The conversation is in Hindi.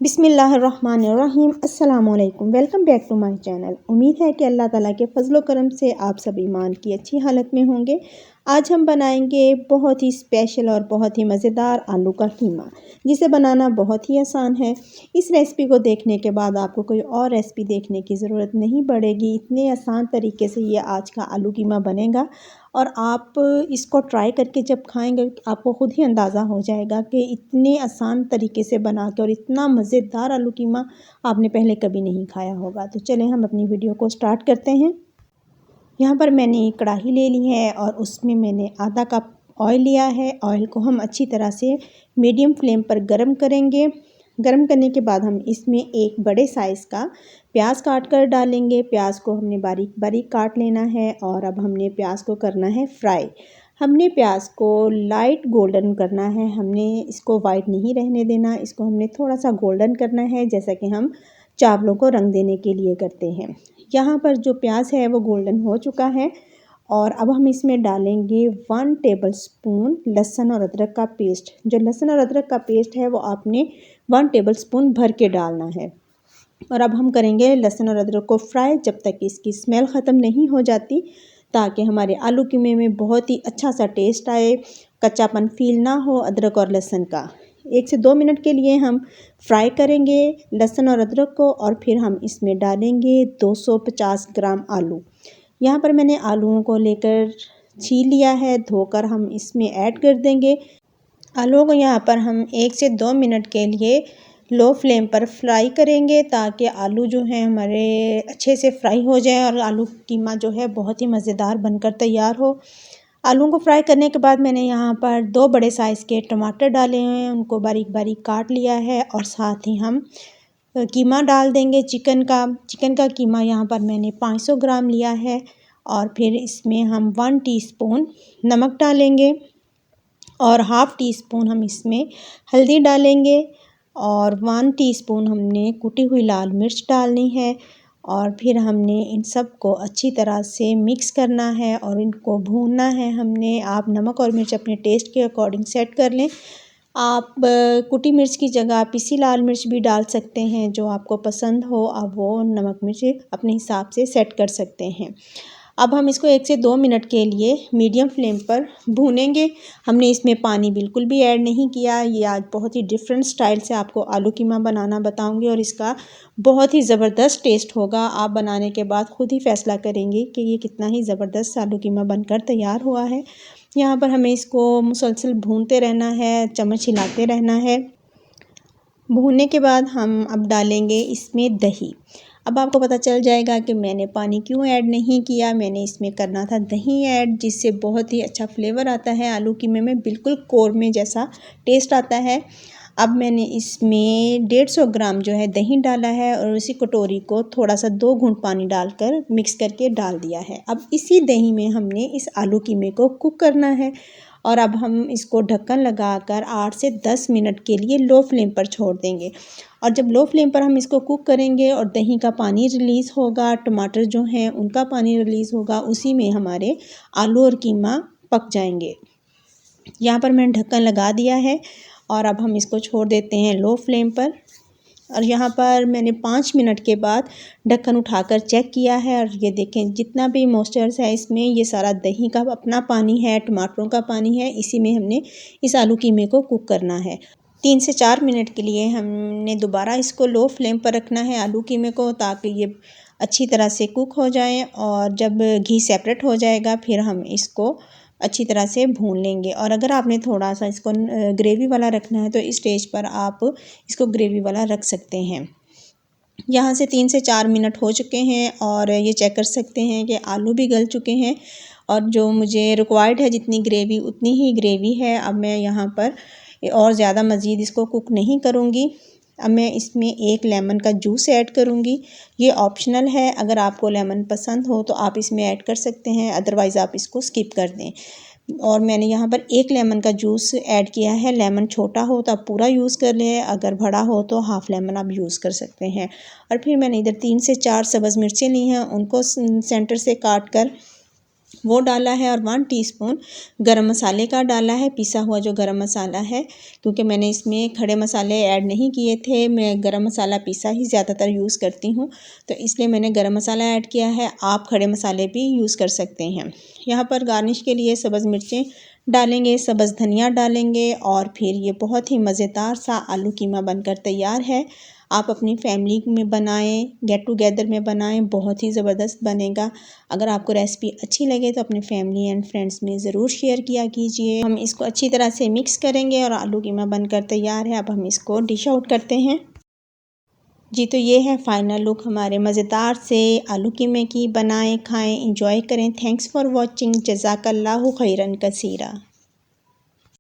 बिस्मिल्लाहिर्रहमानिर्रहीम। अस्सलामुअलैकुम। Welcome back to my channel. उम्मीद है कि अल्लाह ताला के फजलो करम से आप सब ईमान की अच्छी हालत में होंगे। आज हम बनाएंगे बहुत ही स्पेशल और बहुत ही मज़ेदार आलू का कीमा, जिसे बनाना बहुत ही आसान है। इस रेसिपी को देखने के बाद आपको कोई और रेसिपी देखने की ज़रूरत नहीं पड़ेगी। इतने आसान तरीके से ये आज का आलू कीमा बनेगा और आप इसको ट्राई करके जब खाएंगे आपको ख़ुद ही अंदाज़ा हो जाएगा कि इतने आसान तरीके से बना के और इतना मज़ेदार आलू कीमा आपने पहले कभी नहीं खाया होगा। तो चलें हम अपनी वीडियो को स्टार्ट करते हैं। यहाँ पर मैंने एक कढ़ाई ले ली है और उसमें मैंने आधा कप ऑयल लिया है। ऑयल को हम अच्छी तरह से मीडियम फ्लेम पर गर्म करेंगे। गर्म करने के बाद हम इसमें एक बड़े साइज़ का प्याज काट कर डालेंगे। प्याज को हमने बारीक बारीक काट लेना है और अब हमने प्याज को करना है फ्राई। हमने प्याज को लाइट गोल्डन करना है, हमने इसको वाइट नहीं रहने देना। इसको हमने थोड़ा सा गोल्डन करना है, जैसा कि हम चावलों को रंग देने के लिए करते हैं। यहाँ पर जो प्याज है वो गोल्डन हो चुका है और अब हम इसमें डालेंगे 1 टेबलस्पून लहसुन और अदरक का पेस्ट। जो लहसुन और अदरक का पेस्ट है वो आपने 1 टेबलस्पून भर के डालना है। और अब हम करेंगे लहसुन और अदरक को फ्राई जब तक इसकी स्मेल ख़त्म नहीं हो जाती, ताकि हमारे आलू कीमे में बहुत ही अच्छा सा टेस्ट आए, कच्चापन फील ना हो अदरक और लहसुन का। 1 से 2 मिनट के लिए हम फ्राई करेंगे लहसुन और अदरक को और फिर हम इसमें डालेंगे 250 ग्राम आलू। यहाँ पर मैंने आलूओं को लेकर छील लिया है, धोकर हम इसमें ऐड कर देंगे। आलूओं को यहाँ पर हम 1 से 2 मिनट के लिए लो फ्लेम पर फ्राई करेंगे, ताकि आलू जो है हमारे अच्छे से फ्राई हो जाए और आलू कीमा जो है बहुत ही मज़ेदार बनकर तैयार हो। आलूओं को फ्राई करने के बाद मैंने यहाँ पर 2 बड़े साइज़ के टमाटर डाले हैं, उनको बारीक बारीक काट लिया है और साथ ही हम कीमा डाल देंगे चिकन का कीमा यहाँ पर मैंने 500 ग्राम लिया है। और फिर इसमें हम 1 टीस्पून नमक डालेंगे और हाफ़ टी स्पून हम इसमें हल्दी डालेंगे और 1 टीस्पून हमने कुटी हुई लाल मिर्च डालनी है। और फिर हमने इन सब को अच्छी तरह से मिक्स करना है और इनको भूनना है हमने। आप नमक और मिर्च अपने टेस्ट के अकॉर्डिंग सेट कर लें। आप कुटी मिर्च की जगह पिसी लाल मिर्च भी डाल सकते हैं, जो आपको पसंद हो आप वो नमक मिर्च अपने हिसाब से सेट कर सकते हैं। अब हम इसको 1 से 2 मिनट के लिए मीडियम फ्लेम पर भूनेंगे। हमने इसमें पानी बिल्कुल भी ऐड नहीं किया। ये आज बहुत ही डिफरेंट स्टाइल से आपको आलू कीमा बनाना बताऊंगी और इसका बहुत ही ज़बरदस्त टेस्ट होगा। आप बनाने के बाद ख़ुद ही फैसला करेंगे कि ये कितना ही ज़बरदस्त आलू कीमा बनकर तैयार हुआ है। यहाँ पर हमें इसको मुसलसल भूनते रहना है, चम्मच हिलाते रहना है। भूनने के बाद हम अब डालेंगे इसमें दही। अब आपको पता चल जाएगा कि मैंने पानी क्यों ऐड नहीं किया। मैंने इसमें करना था दही ऐड, जिससे बहुत ही अच्छा फ्लेवर आता है आलू कीमे में, बिल्कुल कोरमे जैसा टेस्ट आता है। अब मैंने इसमें 150 ग्राम जो है दही डाला है और उसी कटोरी को थोड़ा सा 2 घूंट पानी डालकर मिक्स करके डाल दिया है। अब इसी दही में हमने इस आलू कीमे को कुक करना है और अब हम इसको ढक्कन लगाकर 8 से 10 मिनट के लिए लो फ्लेम पर छोड़ देंगे। और जब लो फ्लेम पर हम इसको कुक करेंगे और दही का पानी रिलीज़ होगा, टमाटर जो हैं उनका पानी रिलीज़ होगा, उसी में हमारे आलू और कीमा पक जाएंगे। यहाँ पर मैंने ढक्कन लगा दिया है और अब हम इसको छोड़ देते हैं लो फ्लेम पर। और यहाँ पर मैंने 5 मिनट के बाद ढक्कन उठाकर चेक किया है और ये देखें जितना भी मॉइस्चर है इसमें, ये सारा दही का अपना पानी है, टमाटरों का पानी है, इसी में हमने इस आलू कीमे को कुक करना है। 3 से 4 मिनट के लिए हमने दोबारा इसको लो फ्लेम पर रखना है आलू कीमे को, ताकि ये अच्छी तरह से कुक हो जाएं। और जब घी सेपरेट हो जाएगा फिर हम इसको अच्छी तरह से भून लेंगे। और अगर आपने थोड़ा सा इसको ग्रेवी वाला रखना है तो इस स्टेज पर आप इसको ग्रेवी वाला रख सकते हैं। यहाँ से 3 से 4 मिनट हो चुके हैं और ये चेक कर सकते हैं कि आलू भी गल चुके हैं और जो मुझे रिक्वायर्ड है जितनी ग्रेवी उतनी ही ग्रेवी है। अब मैं यहाँ पर और ज़्यादा मज़ीद इसको कुक नहीं करूँगी। अब मैं इसमें 1 लेमन का जूस ऐड करूँगी। ये ऑप्शनल है, अगर आपको लेमन पसंद हो तो आप इसमें ऐड कर सकते हैं, अदरवाइज़ आप इसको स्किप कर दें। और मैंने यहाँ पर 1 लेमन का जूस ऐड किया है। लेमन छोटा हो तो आप पूरा यूज़ कर लें, अगर बड़ा हो तो हाफ़ लेमन आप यूज़ कर सकते हैं। और फिर मैंने इधर 3 से 4 सब्ज़ मिर्चें ली हैं, उनको सेंटर से काट कर वो डाला है और 1 टीस्पून गरम मसाले का डाला है, पिसा हुआ जो गरम मसाला है, क्योंकि मैंने इसमें खड़े मसाले ऐड नहीं किए थे। मैं गरम मसाला पिसा ही ज़्यादातर यूज़ करती हूँ, तो इसलिए मैंने गरम मसाला ऐड किया है। आप खड़े मसाले भी यूज़ कर सकते हैं। यहाँ पर गार्निश के लिए सब्ज़ मिर्चें डालेंगे, सब्ज़ धनिया डालेंगे और फिर ये बहुत ही मज़ेदार सा आलू कीमा बनकर तैयार है। आप अपनी फैमिली में बनाएं, गेट टुगेदर में बनाएं, बहुत ही ज़बरदस्त बनेगा। अगर आपको रेसिपी अच्छी लगे तो अपने फैमिली एंड फ्रेंड्स में ज़रूर शेयर किया कीजिए। हम इसको अच्छी तरह से मिक्स करेंगे और आलू कीमा बनकर तैयार है। अब हम इसको डिश आउट करते हैं। जी, तो ये है फाइनल लुक हमारे मज़ेदार से आलू कीमे की। बनाएं, खाएं, इंजॉय करें। Thanks for watching. जज़ाकल्लाहु खैरन कसीरा।